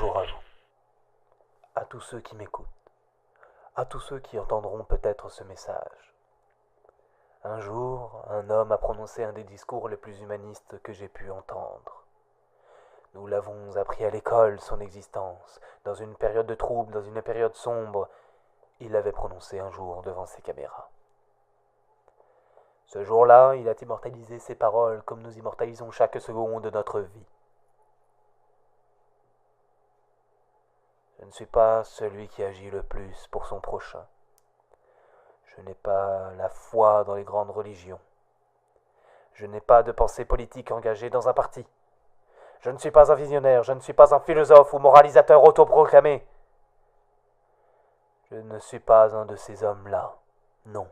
Bonjour à vous, à tous ceux qui m'écoutent, à tous ceux qui entendront peut-être ce message. Un jour, un homme a prononcé un des discours les plus humanistes que j'ai pu entendre. Nous l'avons appris à l'école, son existence. Dans une période de trouble, dans une période sombre, il l'avait prononcé un jour devant ses caméras. Ce jour-là, il a immortalisé ses paroles comme nous immortalisons chaque seconde de notre vie. Je ne suis pas celui qui agit le plus pour son prochain. Je n'ai pas la foi dans les grandes religions. Je n'ai pas de pensée politique engagée dans un parti. Je ne suis pas un visionnaire, je ne suis pas un philosophe ou moralisateur autoproclamé. Je ne suis pas un de ces hommes-là, non.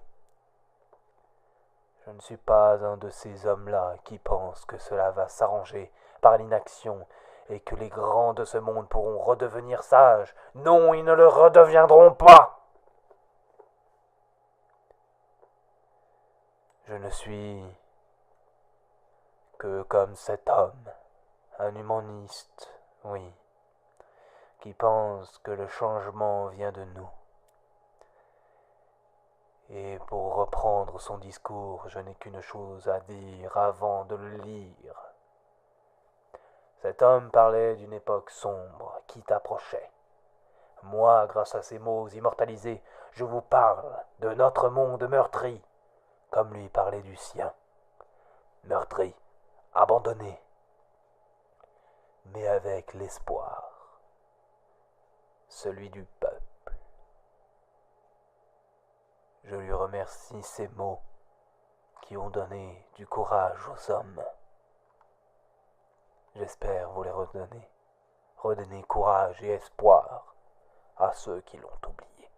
Je ne suis pas un de ces hommes-là qui pensent que cela va s'arranger par l'inaction et que les grands de ce monde pourront redevenir sages. Non, ils ne le redeviendront pas. Je ne suis que comme cet homme, un humaniste, oui, qui pense que le changement vient de nous. Et pour reprendre son discours, je n'ai qu'une chose à dire avant de le lire. Cet homme parlait d'une époque sombre qui t'approchait. Moi, grâce à ces mots immortalisés, je vous parle de notre monde meurtri, comme lui parlait du sien. Meurtri, abandonné, mais avec l'espoir, celui du peuple. Je lui remercie ces mots qui ont donné du courage aux hommes. J'espère vous les redonner. Redonner courage et espoir à ceux qui l'ont oublié.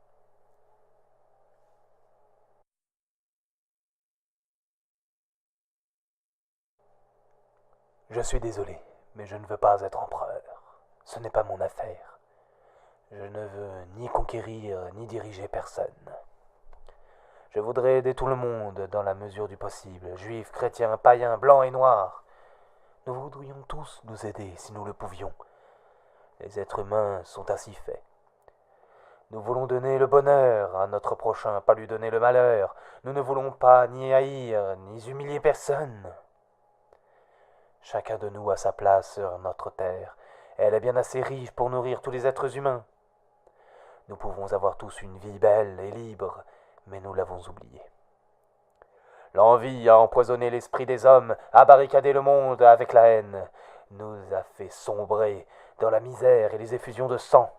Je suis désolé, mais je ne veux pas être empereur. Ce n'est pas mon affaire. Je ne veux ni conquérir ni diriger personne. Je voudrais aider tout le monde dans la mesure du possible, juifs, chrétiens, païens, blancs et noirs. Nous voudrions tous nous aider si nous le pouvions. Les êtres humains sont ainsi faits. Nous voulons donner le bonheur à notre prochain, pas lui donner le malheur. Nous ne voulons pas ni haïr, ni humilier personne. Chacun de nous a sa place sur notre terre. Elle est bien assez riche pour nourrir tous les êtres humains. Nous pouvons avoir tous une vie belle et libre, mais nous l'avons oubliée. L'envie a empoisonné l'esprit des hommes, a barricadé le monde avec la haine, nous a fait sombrer dans la misère et les effusions de sang.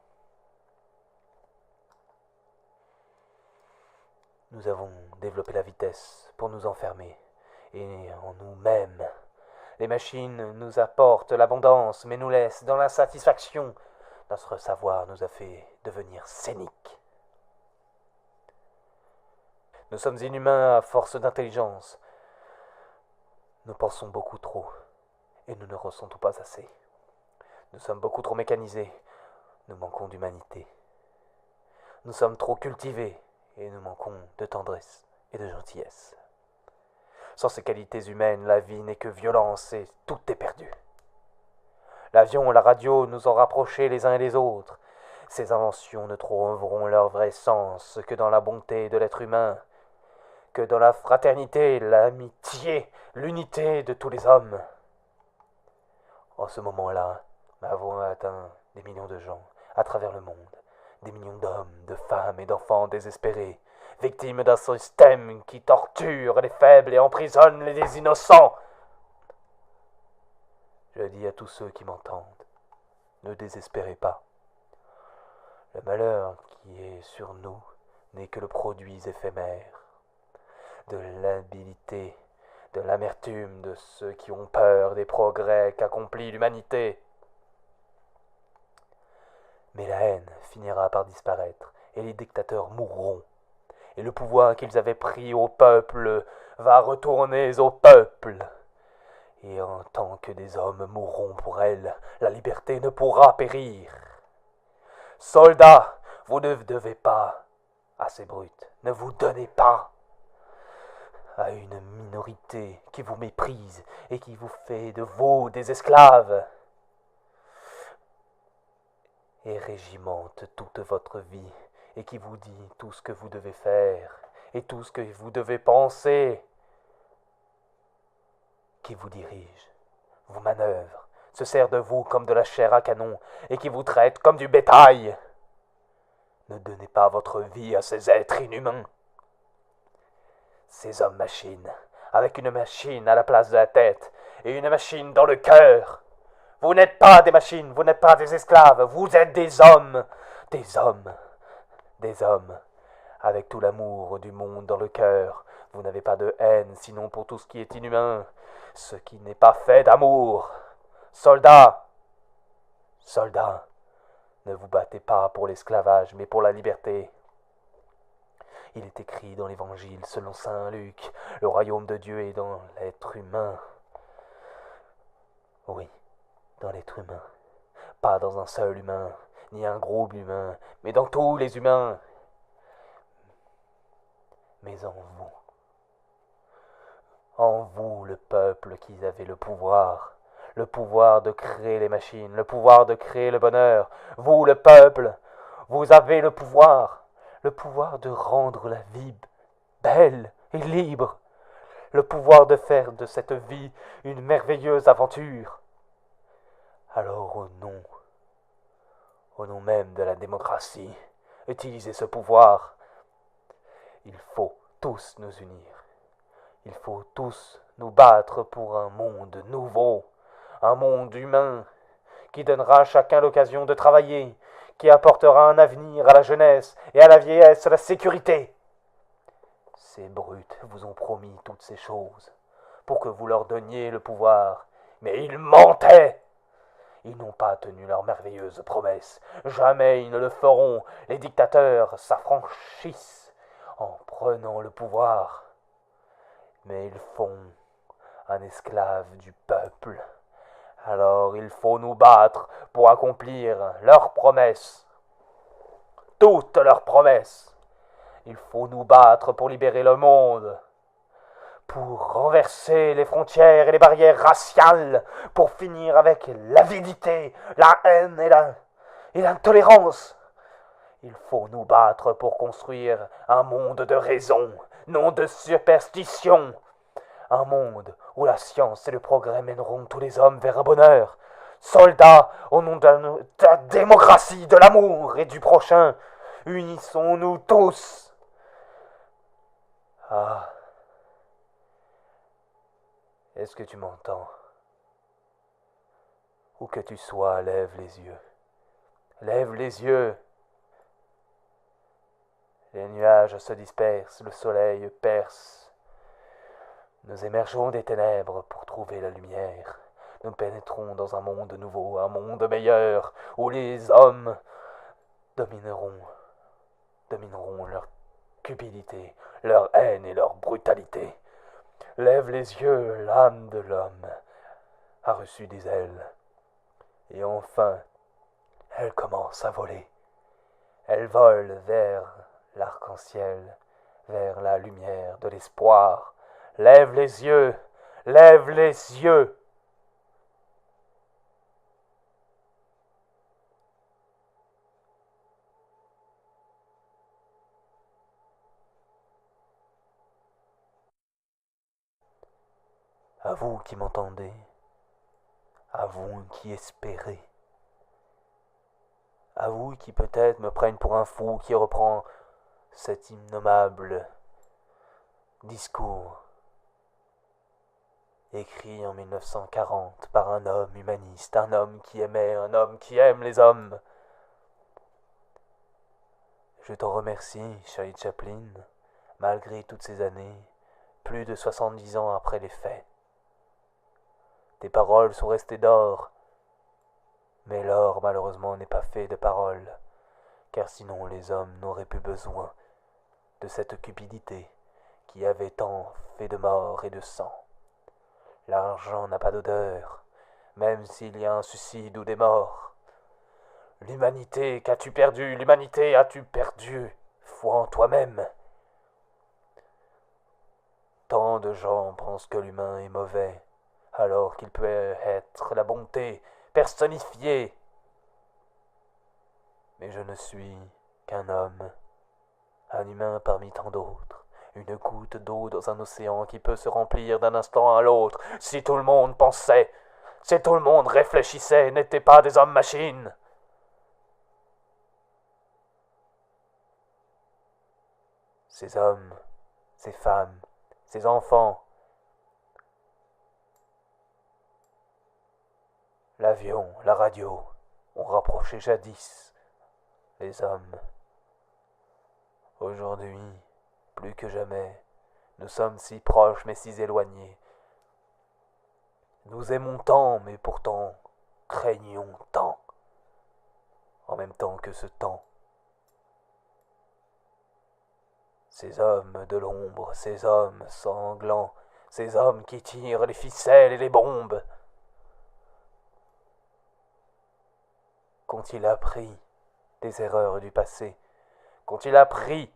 Nous avons développé la vitesse pour nous enfermer, et en nous-mêmes. Les machines nous apportent l'abondance, mais nous laissent dans l'insatisfaction. Notre savoir nous a fait devenir scéniques. Nous sommes inhumains à force d'intelligence. Nous pensons beaucoup trop, et nous ne ressentons pas assez. Nous sommes beaucoup trop mécanisés, nous manquons d'humanité. Nous sommes trop cultivés, et nous manquons de tendresse et de gentillesse. Sans ces qualités humaines, la vie n'est que violence et tout est perdu. L'avion et la radio nous ont rapprochés les uns et les autres. Ces inventions ne trouveront leur vrai sens que dans la bonté de l'être humain, que dans la fraternité, l'amitié, l'unité de tous les hommes. En ce moment-là, ma voix atteint des millions de gens à travers le monde, des millions d'hommes, de femmes et d'enfants désespérés, victimes d'un système qui torture les faibles et emprisonne les innocents. Je dis à tous ceux qui m'entendent, ne désespérez pas. Le malheur qui est sur nous n'est que le produit éphémère de l'habilité, de l'amertume de ceux qui ont peur des progrès qu'accomplit l'humanité. Mais la haine finira par disparaître, et les dictateurs mourront, et le pouvoir qu'ils avaient pris au peuple va retourner au peuple. Et en tant que des hommes mourront pour elle, la liberté ne pourra périr. Soldats, vous ne devez pas à ces brutes, ne vous donnez pas à une minorité qui vous méprise et qui vous fait de vous des esclaves. et régimente toute votre vie, et qui vous dit tout ce que vous devez faire, et tout ce que vous devez penser, qui vous dirige, vous manœuvre, se sert de vous comme de la chair à canon, et qui vous traite comme du bétail. Ne donnez pas votre vie à ces êtres inhumains. Ces hommes-machines, avec une machine à la place de la tête, et une machine dans le cœur. Vous n'êtes pas des machines, vous n'êtes pas des esclaves, vous êtes des hommes, des hommes, des hommes, avec tout l'amour du monde dans le cœur. Vous n'avez pas de haine, sinon pour tout ce qui est inhumain, ce qui n'est pas fait d'amour. Soldats, soldats, ne vous battez pas pour l'esclavage, mais pour la liberté. Il est écrit dans l'Évangile selon saint Luc, le royaume de Dieu est dans l'être humain. Oui, dans l'être humain. Pas dans un seul humain, ni un groupe humain, mais dans tous les humains. Mais en vous le peuple qui avait le pouvoir de créer les machines, le pouvoir de créer le bonheur. Vous, le peuple, vous avez le pouvoir de rendre la vie belle et libre, le pouvoir de faire de cette vie une merveilleuse aventure. Alors au nom même de la démocratie, utilisez ce pouvoir. Il faut tous nous unir. Il faut tous nous battre pour un monde nouveau, un monde humain, qui donnera à chacun l'occasion de travailler, qui apportera un avenir à la jeunesse et à la vieillesse la sécurité. Ces brutes vous ont promis toutes ces choses pour que vous leur donniez le pouvoir, mais ils mentaient. Ils n'ont pas tenu leurs merveilleuses promesses. Jamais ils ne le feront. Les dictateurs s'affranchissent en prenant le pouvoir. Mais ils font un esclave du peuple. Alors il faut nous battre pour accomplir leurs promesses. Toutes leurs promesses. Il faut nous battre pour libérer le monde, pour renverser les frontières et les barrières raciales, pour finir avec l'avidité, la haine et l'intolérance. Il faut nous battre pour construire un monde de raison, non de superstition. Un monde où la science et le progrès mèneront tous les hommes vers un bonheur. Soldats, au nom de la démocratie, de l'amour et du prochain, unissons-nous tous. Ah, est-ce que tu m'entends? Où que tu sois, lève les yeux. Lève les yeux. Les nuages se dispersent, le soleil perce. Nous émergeons des ténèbres pour trouver la lumière. Nous pénétrons dans un monde nouveau, un monde meilleur, où les hommes domineront leur cupidité, leur haine et leur brutalité. Lève les yeux, l'âme de l'homme a reçu des ailes. Et enfin, elle commence à voler. Elle vole vers l'arc-en-ciel, vers la lumière de l'espoir. Lève les yeux, lève les yeux. À vous qui m'entendez, à vous qui espérez, à vous qui peut-être me prennent pour un fou qui reprend cet innommable discours écrit en 1940 par un homme humaniste, un homme qui aimait, un homme qui aime les hommes. Je t'en remercie, Charlie Chaplin, malgré toutes ces années, plus de 70 ans après les faits. Tes paroles sont restées d'or, mais l'or malheureusement n'est pas fait de paroles, car sinon les hommes n'auraient plus besoin de cette cupidité qui avait tant fait de mort et de sang. L'argent n'a pas d'odeur, même s'il y a un suicide ou des morts. L'humanité qu'as-tu perdu? L'humanité as-tu perdu? Foi en toi-même. Tant de gens pensent que l'humain est mauvais, alors qu'il peut être la bonté personnifiée. Mais je ne suis qu'un homme, un humain parmi tant d'autres, une goutte d'eau dans un océan qui peut se remplir d'un instant à l'autre. Si tout le monde pensait, si tout le monde réfléchissait, n'était pas des hommes-machines. Ces hommes, ces femmes, ces enfants, l'avion, la radio, ont rapproché jadis les hommes. Aujourd'hui, plus que jamais, nous sommes si proches mais si éloignés. Nous aimons tant, mais pourtant craignons tant, en même temps que ce temps. Ces hommes de l'ombre, ces hommes sanglants, ces hommes qui tirent les ficelles et les bombes, qu'ont-ils appris des erreurs du passé? Qu'ont-ils appris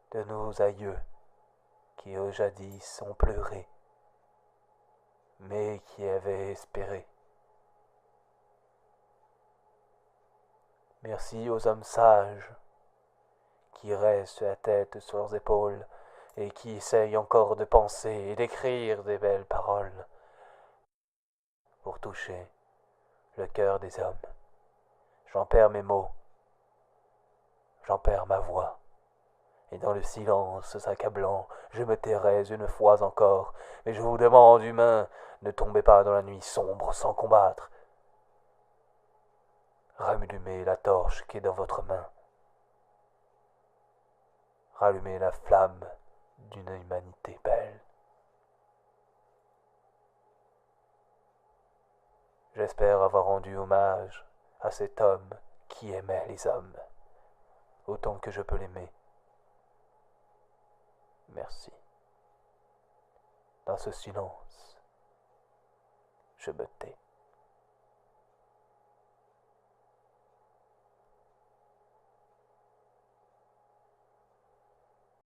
de nos aïeux qui jadis ont pleuré, mais qui avaient espéré? Merci aux hommes sages qui restent la tête sur leurs épaules et qui essayent encore de penser et d'écrire des belles paroles pour toucher le cœur des hommes. J'en perds mes mots, j'en perds ma voix, et dans le silence accablant, je me tairais une fois encore, mais je vous demande, humains, ne tombez pas dans la nuit sombre sans combattre. Rallumez la torche qui est dans votre main. Rallumez la flamme d'une humanité belle. J'espère avoir rendu hommage à cet homme qui aimait les hommes, autant que je peux l'aimer. Merci. Dans ce silence, je me tais.